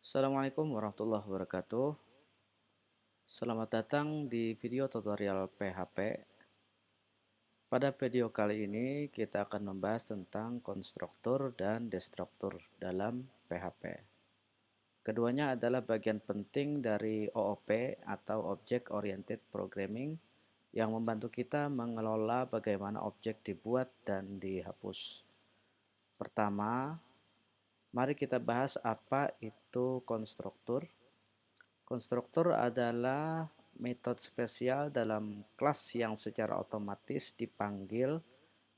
Assalamualaikum warahmatullahi wabarakatuh. Selamat datang di video tutorial PHP. Pada video kali ini kita akan membahas tentang konstruktor dan destruktur dalam PHP. Keduanya adalah bagian penting dari OOP atau Object Oriented Programming yang membantu kita mengelola bagaimana objek dibuat dan dihapus. Pertama, mari kita bahas apa itu konstruktor. Konstruktor adalah metode spesial dalam kelas yang secara otomatis dipanggil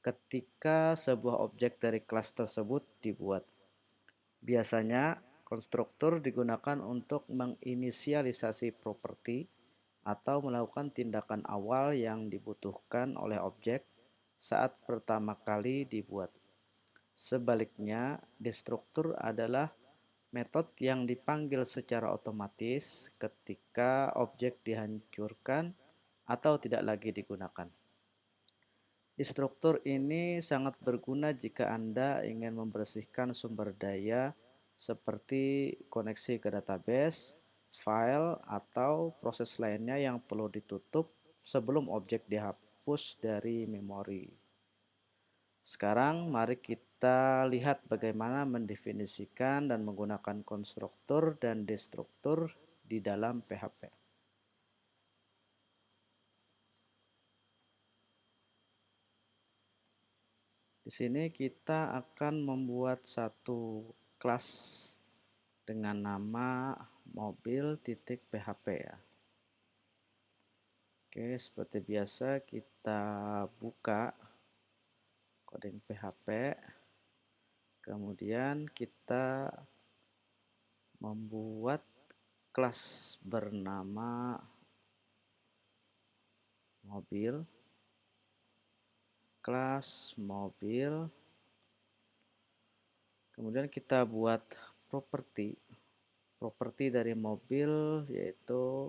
ketika sebuah objek dari kelas tersebut dibuat. Biasanya, konstruktor digunakan untuk menginisialisasi properti atau melakukan tindakan awal yang dibutuhkan oleh objek saat pertama kali dibuat. Sebaliknya, destruktur adalah metode yang dipanggil secara otomatis ketika objek dihancurkan atau tidak lagi digunakan. Destruktur ini sangat berguna jika Anda ingin membersihkan sumber daya seperti koneksi ke database, file, atau proses lainnya yang perlu ditutup sebelum objek dihapus dari memori. Sekarang mari kita lihat bagaimana mendefinisikan dan menggunakan konstruktor dan destruktur di dalam PHP. Di sini kita akan membuat satu kelas dengan nama mobil.php ya. Oke, seperti biasa kita buka coding PHP. Kemudian kita membuat kelas bernama mobil, kelas mobil, kemudian kita buat properti dari mobil yaitu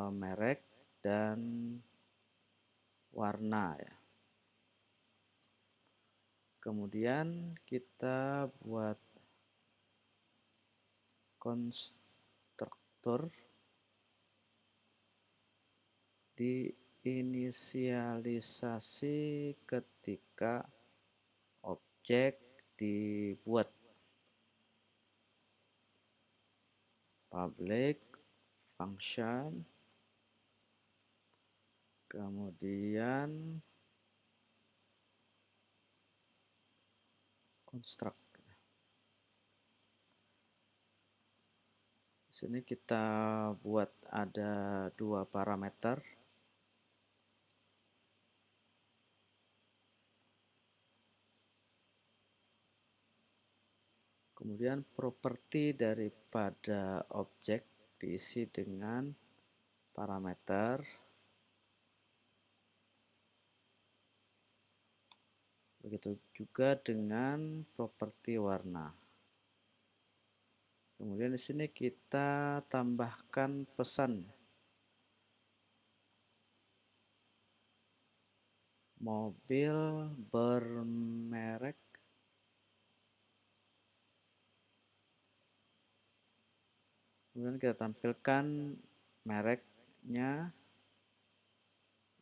merek dan warna ya. Kemudian kita buat konstruktor diinisialisasi ketika objek dibuat. Public function, kemudian construct. Di sini kita buat ada dua parameter. Kemudian properti daripada objek diisi dengan parameter. Begitu juga dengan properti warna. Kemudian di sini kita tambahkan pesan mobil bermerek kemudian kita tampilkan mereknya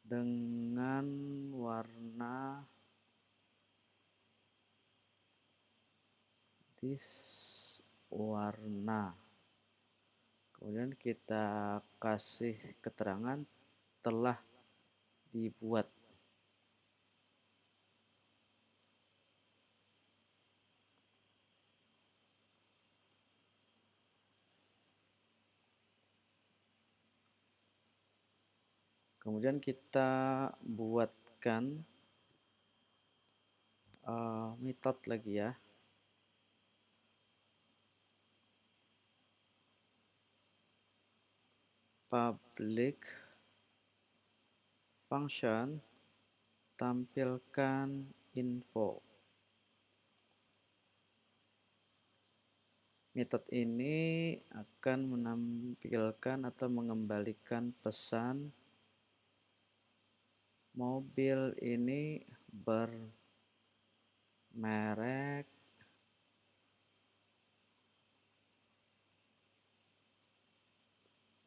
dengan warna warna. Kemudian kita kasih keterangan telah dibuat. Kemudian kita buatkan metode lagi ya. Public function tampilkan info. Metode ini akan menampilkan atau mengembalikan pesan mobil ini bermerek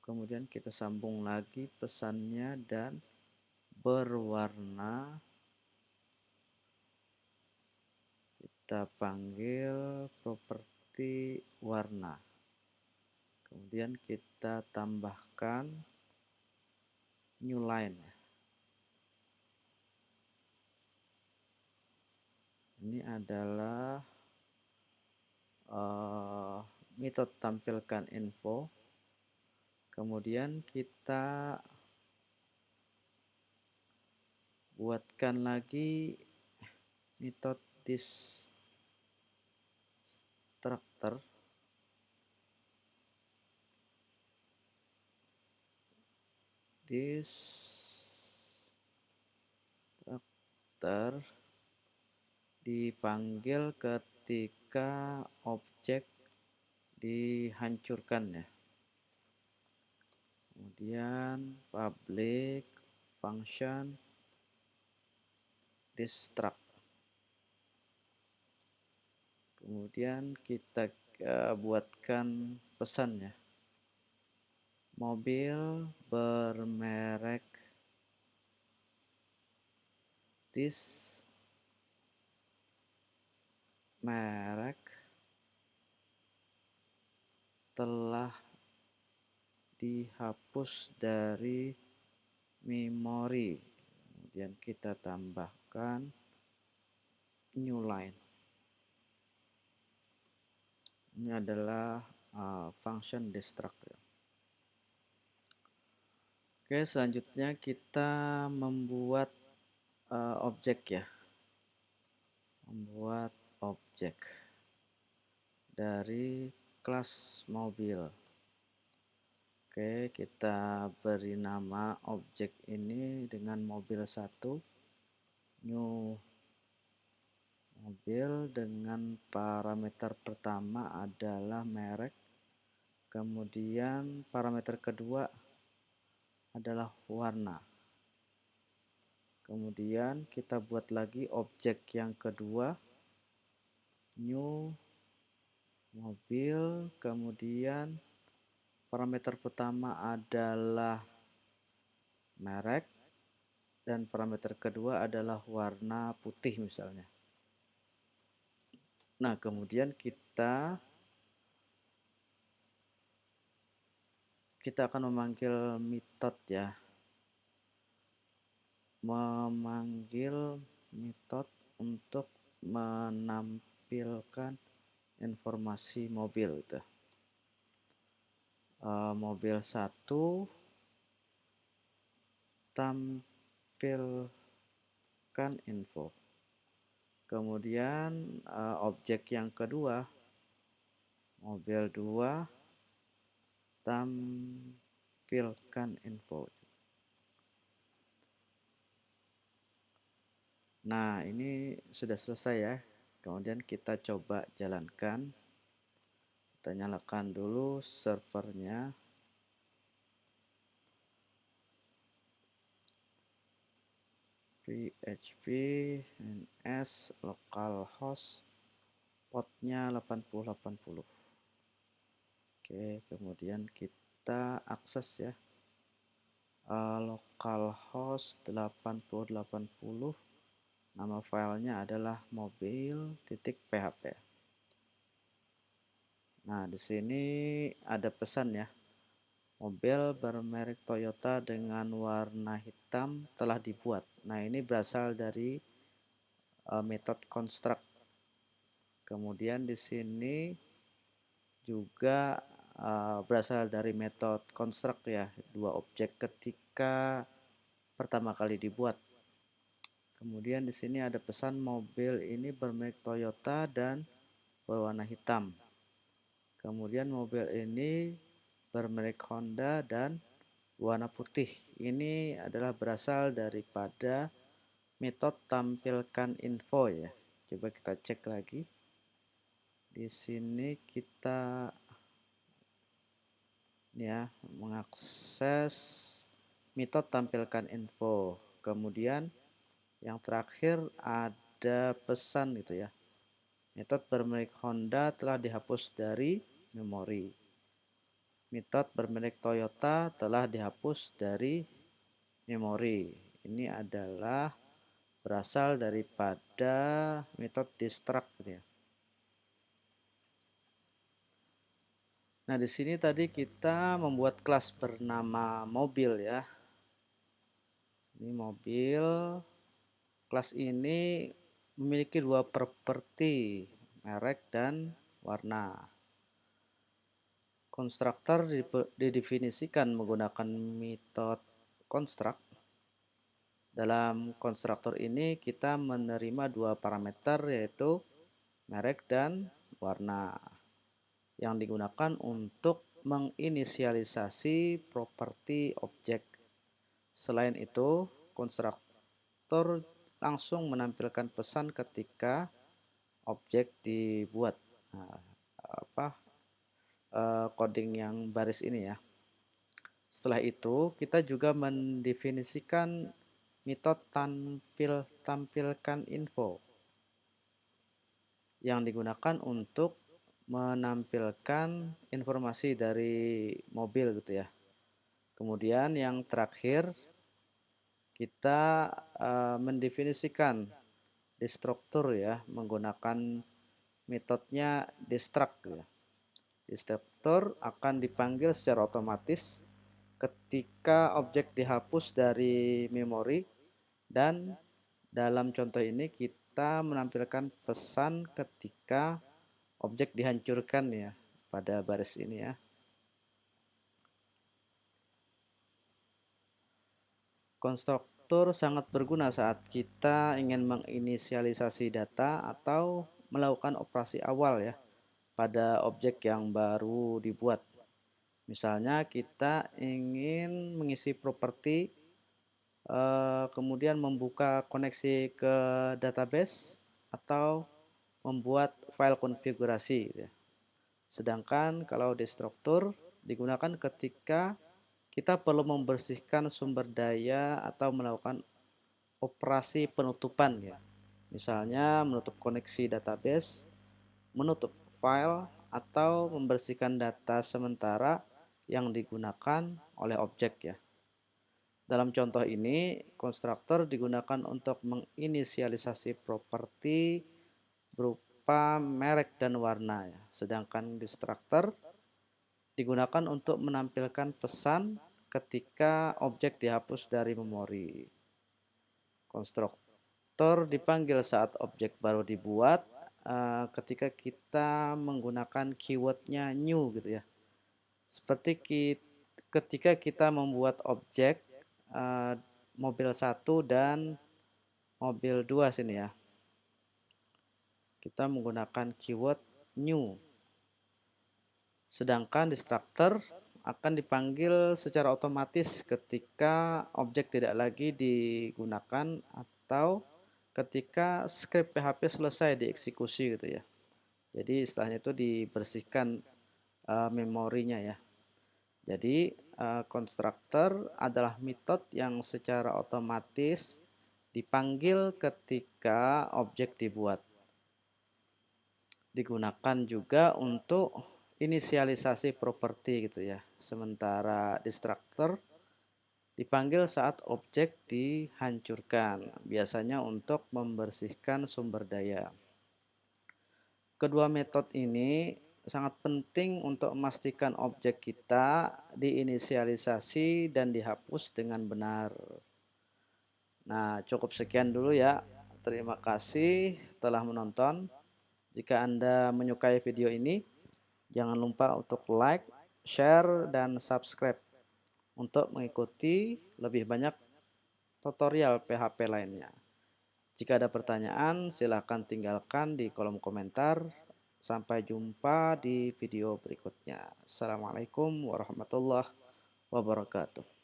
kemudian kita sambung lagi pesannya dan berwarna, kita panggil properti warna, kemudian kita tambahkan new line. Ini adalah metode tampilkan info. Kemudian kita buatkan lagi metode destructor. Destructor dipanggil ketika objek dihancurkan ya. Kemudian public function destruct. Kemudian kita buatkan pesannya. Mobil bermerek merek telah dihapus dari memori. Kemudian kita tambahkan new line. Ini adalah function destruct. Oke, selanjutnya kita membuat objek ya. Membuat objek dari kelas mobil. Oke, kita beri nama objek ini dengan mobil 1, new mobil, dengan parameter pertama adalah merek. Kemudian parameter kedua adalah warna. Kemudian kita buat lagi objek yang kedua, new mobil, kemudian parameter pertama adalah merek dan parameter kedua adalah warna putih misalnya. Nah, kemudian kita akan memanggil method ya. Memanggil method untuk menampilkan informasi mobil itu. Mobil 1 tampilkan info. Kemudian objek yang kedua, mobil 2 tampilkan info. Nah, ini sudah selesai ya. Kemudian kita coba jalankan. Kita nyalakan dulu servernya. PHP NS localhost portnya 8080. Oke, kemudian kita akses ya. Localhost 8080. Nama filenya adalah mobil.php. Nah, di sini ada pesan ya. Mobil bermerek Toyota dengan warna hitam telah dibuat. Nah, ini berasal dari metode construct. Kemudian di sini juga berasal dari metode construct ya, dua objek ketika pertama kali dibuat. Kemudian di sini ada pesan mobil ini bermerek Toyota dan berwarna hitam. Kemudian mobil ini bermerek Honda dan warna putih. Ini adalah berasal daripada metode tampilkan info ya. Coba kita cek lagi. Di sini kita ya mengakses metode tampilkan info. Kemudian yang terakhir ada pesan gitu ya. Metode bermerek Honda telah dihapus dari memori. Metode bermerek Toyota telah dihapus dari memori. Ini adalah berasal daripada metode destruct gitu ya. Nah, di sini tadi kita membuat kelas bernama mobil ya. Ini mobil. Kelas ini memiliki dua properti, merek dan warna. Konstruktor didefinisikan menggunakan metode construct. Dalam konstruktor ini kita menerima dua parameter yaitu merek dan warna yang digunakan untuk menginisialisasi properti objek. Selain itu, konstruktor langsung menampilkan pesan ketika objek dibuat. Nah, coding yang baris ini ya. Setelah itu, kita juga mendefinisikan metode tampilkan info yang digunakan untuk menampilkan informasi dari mobil gitu ya. Kemudian yang terakhir kita mendefinisikan destruktur ya menggunakan metodenya destruct ya. Destruktur akan dipanggil secara otomatis ketika objek dihapus dari memori dan dalam contoh ini kita menampilkan pesan ketika objek dihancurkan ya pada baris ini ya. Konstruktor sangat berguna saat kita ingin menginisialisasi data atau melakukan operasi awal ya pada objek yang baru dibuat. Misalnya kita ingin mengisi properti, kemudian membuka koneksi ke database atau membuat file konfigurasi. Gitu ya. Sedangkan kalau destruktur digunakan ketika kita perlu membersihkan sumber daya atau melakukan operasi penutupan. Ya. Misalnya menutup koneksi database, menutup file, atau membersihkan data sementara yang digunakan oleh objek ya. Dalam contoh ini, konstruktor digunakan untuk menginisialisasi properti berupa merek dan warna ya. Sedangkan destruktor digunakan untuk menampilkan pesan ketika objek dihapus dari memori. Konstruktor dipanggil saat objek baru dibuat ketika kita menggunakan keywordnya new gitu ya. Seperti ketika kita membuat objek mobil 1 dan mobil 2 sini ya. Kita menggunakan keyword new. Sedangkan destruktor akan dipanggil secara otomatis ketika objek tidak lagi digunakan atau ketika script PHP selesai dieksekusi gitu ya. Jadi istilahnya itu dibersihkan memorinya ya. Jadi konstruktor adalah metode yang secara otomatis dipanggil ketika objek dibuat. Digunakan juga untuk inisialisasi properti gitu ya. Sementara destruktor dipanggil saat objek dihancurkan, biasanya untuk membersihkan sumber daya. Kedua metode ini sangat penting untuk memastikan objek kita diinisialisasi dan dihapus dengan benar. Nah, cukup sekian dulu ya. Terima kasih telah menonton. Jika Anda menyukai video ini, jangan lupa untuk like, share, dan subscribe untuk mengikuti lebih banyak tutorial PHP lainnya. Jika ada pertanyaan, silakan tinggalkan di kolom komentar. Sampai jumpa di video berikutnya. Assalamualaikum warahmatullahi wabarakatuh.